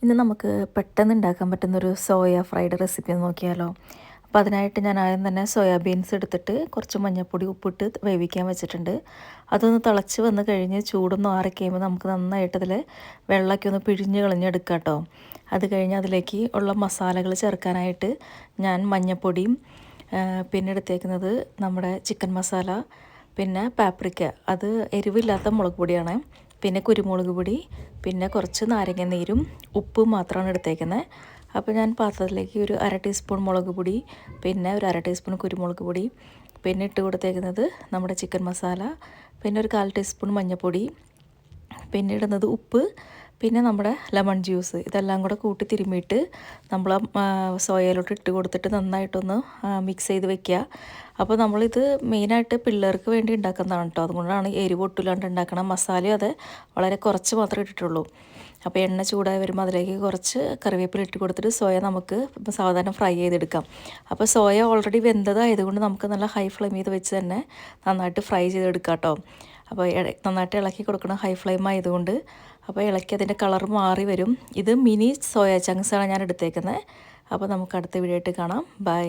ഇന്ന് നമുക്ക് പെട്ടെന്ന് ഉണ്ടാക്കാൻ പറ്റുന്നൊരു സോയ ഫ്രൈഡ് റെസിപ്പി ഒന്ന് നോക്കിയാലോ. അപ്പോൾ അതിനായിട്ട് ഞാൻ ആദ്യം തന്നെ സോയാബീൻസ് എടുത്തിട്ട് കുറച്ച് മഞ്ഞൾപ്പൊടി ഉപ്പിട്ട് വേവിക്കാൻ വെച്ചിട്ടുണ്ട്. അതൊന്ന് തിളച്ച് വന്ന് കഴിഞ്ഞ് ചൂടൊന്ന് ആറിക്കഴിയുമ്പോൾ നമുക്ക് നന്നായിട്ട് അതിൽ വെള്ളമൊക്കെ ഒന്ന് പിഴിഞ്ഞ് കളഞ്ഞെടുക്കാം കേട്ടോ. അത് കഴിഞ്ഞ് അതിലേക്ക് ഉള്ള മസാലകൾ ചേർക്കാനായിട്ട് ഞാൻ മഞ്ഞൾപ്പൊടിയും പിന്നെ എടുത്തേക്കുന്നത് നമ്മുടെ ചിക്കൻ മസാല, പിന്നെ പാപ്രിക്ക, അത് എരിവില്ലാത്ത മുളക് പൊടിയാണ്, പിന്നെ കുരുമുളക് പൊടി, പിന്നെ കുറച്ച് നാരങ്ങ നീരും ഉപ്പും മാത്രമാണ് എടുത്തേക്കുന്നത്. അപ്പോൾ ഞാൻ പാത്രത്തിലേക്ക് ഒരു 1/2 ടീസ്പൂൺ മുളക് പൊടി, പിന്നെ ഒരു 1/2 ടീസ്പൂൺ കുരുമുളക് പൊടി, പിന്നെ ഇട്ട് കൊടുത്തേക്കുന്നത് നമ്മുടെ ചിക്കൻ മസാല, പിന്നെ ഒരു 1/4 ടീസ്പൂൺ മഞ്ഞൾപ്പൊടി, പിന്നെ ഇടുന്നത് ഉപ്പ്, പിന്നെ നമ്മുടെ ലെമൺ ജ്യൂസ്, ഇതെല്ലാം കൂടെ കൂട്ടി തിരുമ്മിയിട്ട് നമ്മൾ സോയയിലോട്ട് ഇട്ട് കൊടുത്തിട്ട് നന്നായിട്ടൊന്ന് മിക്സ് ചെയ്ത് വെക്കുക. അപ്പോൾ നമ്മളിത് മെയിനായിട്ട് പിള്ളേർക്ക് വേണ്ടി ഉണ്ടാക്കുന്നതാണ് കേട്ടോ. അതുകൊണ്ടാണ് എരിവ് ഒട്ടുമില്ലാണ്ട് ഉണ്ടാക്കണം. മസാലയും അത് വളരെ കുറച്ച് മാത്രമേ ഇട്ടിട്ടുള്ളൂ. അപ്പോൾ എണ്ണ ചൂടായി വരുമ്പോൾ അതിലേക്ക് കുറച്ച് കറിവേപ്പില ഇട്ട് കൊടുത്തിട്ട് സോയ നമുക്ക് സാധാരണ ഫ്രൈ ചെയ്തെടുക്കാം. അപ്പോൾ സോയ ഓൾറെഡി വെന്തതായതുകൊണ്ട് നമുക്ക് നല്ല ഹൈ ഫ്ലെയിം ചെയ്ത് വെച്ച് തന്നെ നന്നായിട്ട് ഫ്രൈ ചെയ്തെടുക്കാം കേട്ടോ. അപ്പോൾ നന്നായിട്ട് ഇളക്കി കൊടുക്കണം, ഹൈ ഫ്ലെയിം ആയതുകൊണ്ട്. അപ്പോൾ ഇളക്കി അതിൻ്റെ കളർ മാറി വരും. ഇത് മിനി സോയ ചങ്ക്സാണ് ഞാൻ എടുത്തേക്കുന്നത്. അപ്പോൾ നമുക്ക് അടുത്ത വീഡിയോ ആയിട്ട് കാണാം. ബൈ.